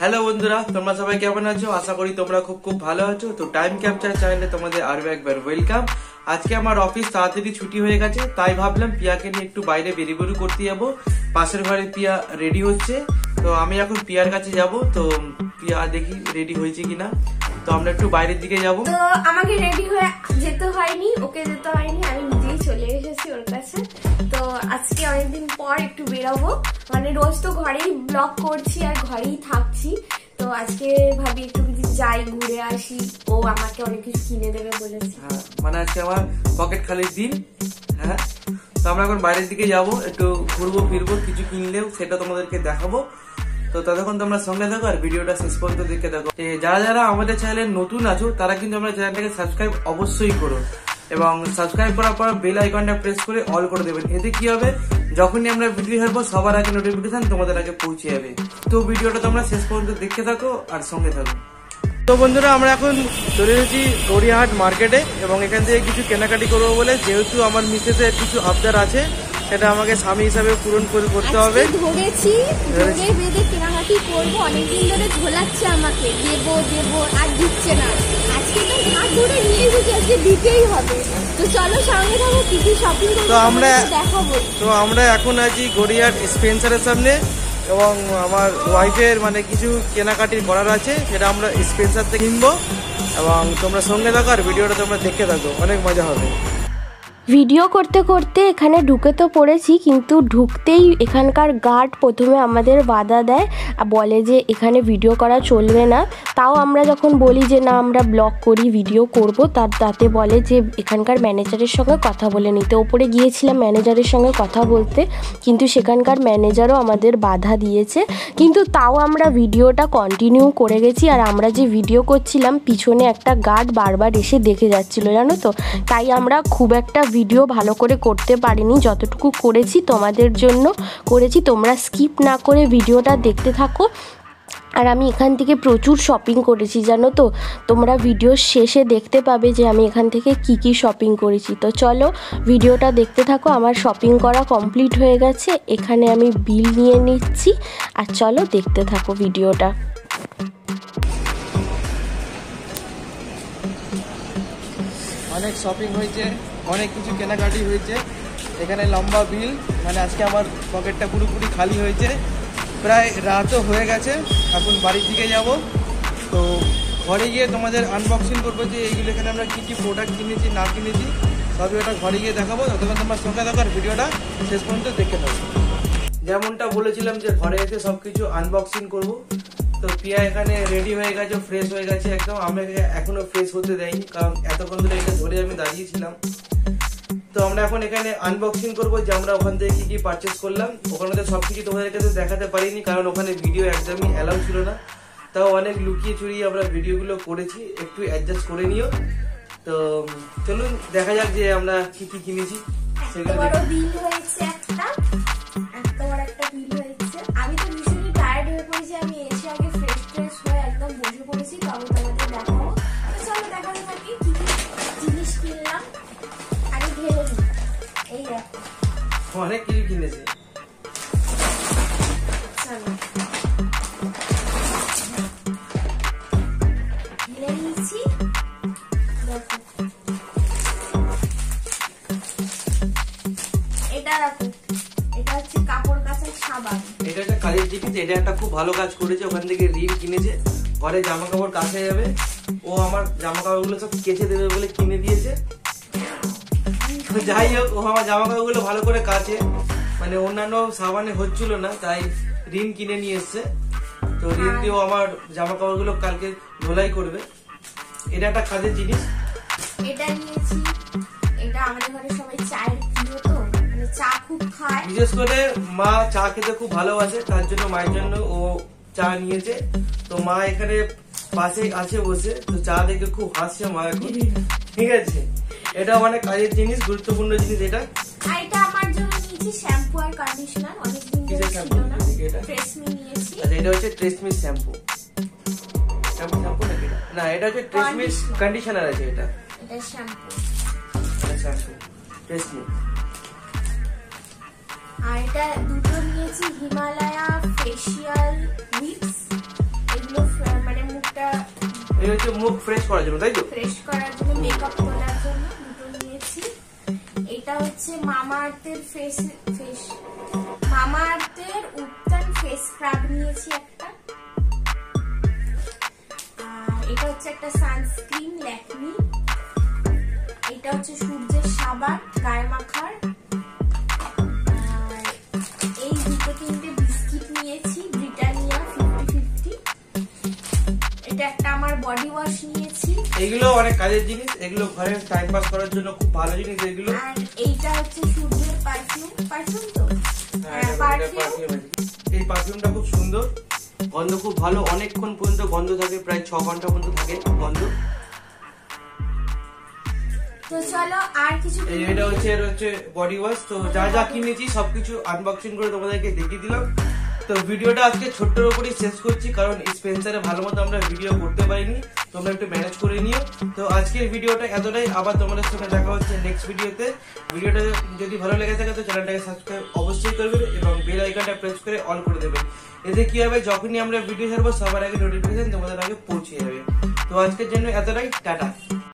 Hello বন্ধুরা, তোমরা সবাই কেমন আছো? আশা করি তোমরা খুব ভালো আছো। তো টাইম ক্যাপচার চ্যানেলে তোমাদের আরো একবার ওয়েলকাম। আজকে আমার অফিস তাড়াতাড়ি ছুটি হয়ে গেছে, তাই ভাবলাম পিয়াকে নিয়ে একটু বাইরে বেরিয়ে করতে যাবো। পাশের ঘরে পিয়া রেডি হচ্ছে, তো আমি এখন পিয়ার কাছে যাব। তো পিয়া দেখি রেডি হয়েছে কিনা, তো আমরা একটু বাইরের দিকে যাব। তো আমাকে রেডি হয়ে যেতে হয়নি, ওকে যেতে হয়নি, আমি নিজেই চলে এসেছি ওর কাছে। তো আজকে অনেকদিন পর একটু বেরোবো, মানে রোজ তো ঘরেই ব্লগ করছি আর ঘরেই থাকছি। তো আজকে ভাবি একটু যাই, ঘুরে আসি। ও আমাকে অনেক কিছু কিনে দেবে বলেছে। হ্যাঁ, মানে আজকে আমার পকেট খালির দিন। হ্যাঁ, তো আমরা এখন বাইরের দিকে যাব, একটু ঘুরবো ফিরবো, কিছু কিনলেও সেটা তোমাদেরকে দেখাবো। তো ততক্ষণ তোমরা সঙ্গে থাকো আর ভিডিওটা শেষ পর্যন্ত দেখে দেখো। যারা যারা আমাদের চ্যানেলে নতুন আছো তারা কিন্তু আমরা চ্যানেলটাকে সাবস্ক্রাইব অবশ্যই করো, এবং সাবস্ক্রাইব করার পর বেল আইকনটা প্রেস করে অল করে দেবেন। এতে কি হবে, যখনই আমরা ভিডিও ছাড়বো সবার আগে নোটিফিকেশন তোমাদের আগে পৌঁছে যাবে। তো ভিডিওটা তোমরা শেষ পর্যন্ত দেখতে থাকো আর সঙ্গে থাকো। তো বন্ধুরা, আমরা এখন চলে এসেছি গড়িয়াহাট মার্কেটে, এবং এখান থেকে কিছু কেনাকাটি করবো বলে, যেহেতু আমার মিসেসের কিছু আবদার আছে, সেটা আমাকে স্বামী হিসাবে পূরণ করতে হবে। ধরেছি, ধরে বেঁধে কেনাকাটি করবো। অনেকদিন ধরে ঝোলাচ্ছে আমাকে, দেবো দেবো আর দিচ্ছে না। আজকে তো হাত ধরে নিয়ে এসেছি, আজকে দিতেই হবে। তো চলো সঙ্গে থাকো, কি কি শপিং করবো দেখাবো। তো আমরা এখন আছি গড়িয়াহাট স্পেন্সারের সামনে, এবং আমার ওয়াইফের মানে কিছু কেনাকাটি করার আছে, সেটা আমরা স্পেন্সার থেকে কিনবো। এবং তোমরা সঙ্গে থাকো আর ভিডিওটা তোমরা দেখতে থাকো, অনেক মজা হবে। ভিডিও করতে করতে এখানে ঢুকে তো পড়েছি, কিন্তু ঢুকতেই এখানকার গার্ড প্রথমে আমাদের বাধা দেয়, বলে যে এখানে ভিডিও করা চলবে না। তাও আমরা যখন বলি যে না আমরা ব্লগ করি, ভিডিও করব, তাতে বলে যে এখানকার ম্যানেজারের সঙ্গে কথা বলে নিতে। ওপরে গিয়েছিলাম ম্যানেজারের সঙ্গে কথা বলতে, কিন্তু সেখানকার ম্যানেজারও আমাদের বাধা দিয়েছে। কিন্তু তাও আমরা ভিডিওটা কন্টিনিউ করে গেছি। আর আমরা যে ভিডিও করছিলাম, পিছনে একটা গার্ড বারবার এসে দেখে যাচ্ছিলো, জানো তো। তাই আমরা খুব একটা ভিডিও ভালো করে করতে পারিনি, যতটুকু করেছি তোমাদের জন্য করেছি। তোমরা স্কিপ না করে ভিডিওটা দেখতে থাকো। আর আমি এখান থেকে প্রচুর শপিং করেছি, জানো তো। তোমরা ভিডিওর শেষে দেখতে পাবে যে আমি এখান থেকে কি কি শপিং করেছি। তো চলো ভিডিওটা দেখতে থাকো। আমার শপিং করা কমপ্লিট হয়ে গেছে, এখানে আমি বিল নিয়ে নিচ্ছি, আর চলো দেখতে থাকো ভিডিওটা। অনেক শপিং হয়েছে, অনেক কিছু কেনাকাটি হয়েছে। এখানে লম্বা বিল, মানে আজকে আমার পকেটটা পুরোপুরি খালি হয়েছে। প্রায় রাতও হয়ে গেছে, এখন বাড়ির দিকে যাব। তো ঘরে গিয়ে তোমাদের আনবক্সিং করবো যে এইগুলো এখানে আমরা কী কী প্রোডাক্ট কিনেছি না কিনেছি, সবই ওটা ঘরে গিয়ে দেখাবো। ততক্ষণ তোমার সঙ্গে থাকো আর ভিডিওটা শেষ পর্যন্ত দেখে থাকো। যেমনটা বলেছিলাম যে ঘরে এসে সব কিছু আনবক্সিং করবো। তো পিয়া এখানে রেডি হয়ে গেছে, ফ্রেশ হয়ে গেছে একদম। আমাকে এখনো ফ্রেশ হতে দেয়নি, কারণ এতক্ষণ ধরে এটা ধরে আমি দাঁড়িয়েছিলাম। তো আমরা এখন এখানে আনবক্সিং করবো যে আমরা ওখান থেকে কি কি পারচেস করলাম। ওখানে তো সবকিছু তোমাদের কাছে দেখাতে পারিনি, কারণ ওখানে ভিডিও একদমই অ্যালাউ ছিল না। তাও অনেক লুকিয়ে চুরিয়ে আমরা ভিডিওগুলো করেছি, একটু অ্যাডজাস্ট করে নিও। তো চলুন দেখা যাক যে আমরা কি কি কিনেছি সেগুলো। আমি তো ভীষণই টায়ার্ড হয়ে পড়েছি, আমি এসে আগে ফ্রেশ ট্রেশ হয়ে একদম বসে পড়েছি। তো আমি তোমাদের দেখাবো। চলো দেখাতে থাকি কি কি জিনিস কিনলাম। আমি ভেবে নিই, এই দেখো অনেক কিছু কিনেছে। চলো কিনে নিয়েছি, দেখো এটা দেখো, এটা হচ্ছে কাপড় কাচার সাবান। এটা একটা কাজের জিনিস, এটা একটা খুব ভালো কাজ করেছে। ওখান থেকে রিং কিনেছে, ঘরে জামা কাপড় কাচা যাবে। ও আমার জামা কাপড়গুলো সব কেচে দেবে বলে কিনে দিয়েছে। যাই হোক, ও আমার জামা কাপড়গুলো ভালো করে কাচে, মানে অন্যান্য সাবানে হচ্ছিল না, তাই রিং কিনে নিয়ে এসছে। তো রিং দিয়েও আমার জামা কাপড়গুলো কালকে ধোলাই করবে। এটা একটা কাজের জিনিস। এটা নিয়েছি, এটা আমাদের ঘরে সবাই চায়ের প্রিয়, তো মানে চা খুব খায়। বিশেষ করে মা চা খেতে খুব ভালোবাসে, তার জন্য মায়ের জন্য ও চা নিয়েছে। তো মা এখানে পাশে আছে বসে, তো চা দেখে খুব হাসছে মা এখন। ঠিক আছে, এটা মানে কাজের জিনিস, গুরুত্বপূর্ণ জিনিস এটা। আর এটা আমার জন্য নিয়েছি শ্যাম্পু আর কন্ডিশনার, অনেকদিন ধরে ছিল না, ট্রেসমি নিয়েছি। আচ্ছা, এটা হচ্ছে ট্রেসমি শ্যাম্পু। শ্যাম্পু নাকি না, এটা হচ্ছে ট্রেসমি কন্ডিশনার আছে। এটা শ্যাম্পু, ট্রেসমি। আর এটা দুটো নিয়েছি হিমালয়া ফেশিয়াল উইক্স। এই হচ্ছে মুখ ফ্রেশ করার জন্য, তাই তো? ফ্রেশ করার জন্য, মেকআপ তোলার জন্য দুটো নিয়েছি। এটা হচ্ছে মামা আর্থের উত্তান ফেস স্ক্রাব নিয়েছি একটা। আর এটা হচ্ছে একটা সানস্ক্রিন ল্যাকমি। এটা হচ্ছে সূর্যের সাবান গায়ে মাখার। আর এই দুটো তিনটে বিস্কিট নিয়েছি ব্রিটানিয়া 50-50। এটা একটা আমার বডি ওয়াশ নিয়েছি। এগুলো অনেক কাজের জিনিস, এগুলো ঘরে টাইম পাস করার জন্য খুব ভালো জিনিস এগুলো। আর এইটা হচ্ছে সূর্যের পারফিউম তো এই পারফিউমটা খুব সুন্দর, গন্ধ খুব ভালো, অনেকক্ষণ পর্যন্ত গন্ধ থাকে, প্রায় 6 ঘন্টা পর্যন্ত থাকে গন্ধ। তো চলো আর কিছু, এটা হচ্ছে বডি ওয়াশ। তো যা যা কিনেছি সবকিছু আনবক্সিং করে তোমাদেরকে দেখিয়ে দিলাম। তো ভিডিওটা আজকে ছোট্টর উপরই শেষ করছি, কারণ স্পেন্সারে ভালো মতো আমরা ভিডিও করতে পারিনি, তোমরা একটু ম্যানেজ করে নিও। তো আজকের ভিডিওটা এতটাই, আবার তোমাদের সঙ্গে দেখা হচ্ছে নেক্সট ভিডিওতে। ভিডিওটা যদি ভালো লেগে থাকে তো চ্যানেলটাকে সাবস্ক্রাইব অবশ্যই করবে এবং বেল আইকনটা প্রেস করে অল করে দেবে। এতে কি হবে, যখনই আমরা ভিডিও ছাড়বো সবার আগে নোটিফিকেশন তোমাদের আগে পৌঁছে যাবে। তো আজকের জন্য এতটাই, টাটা।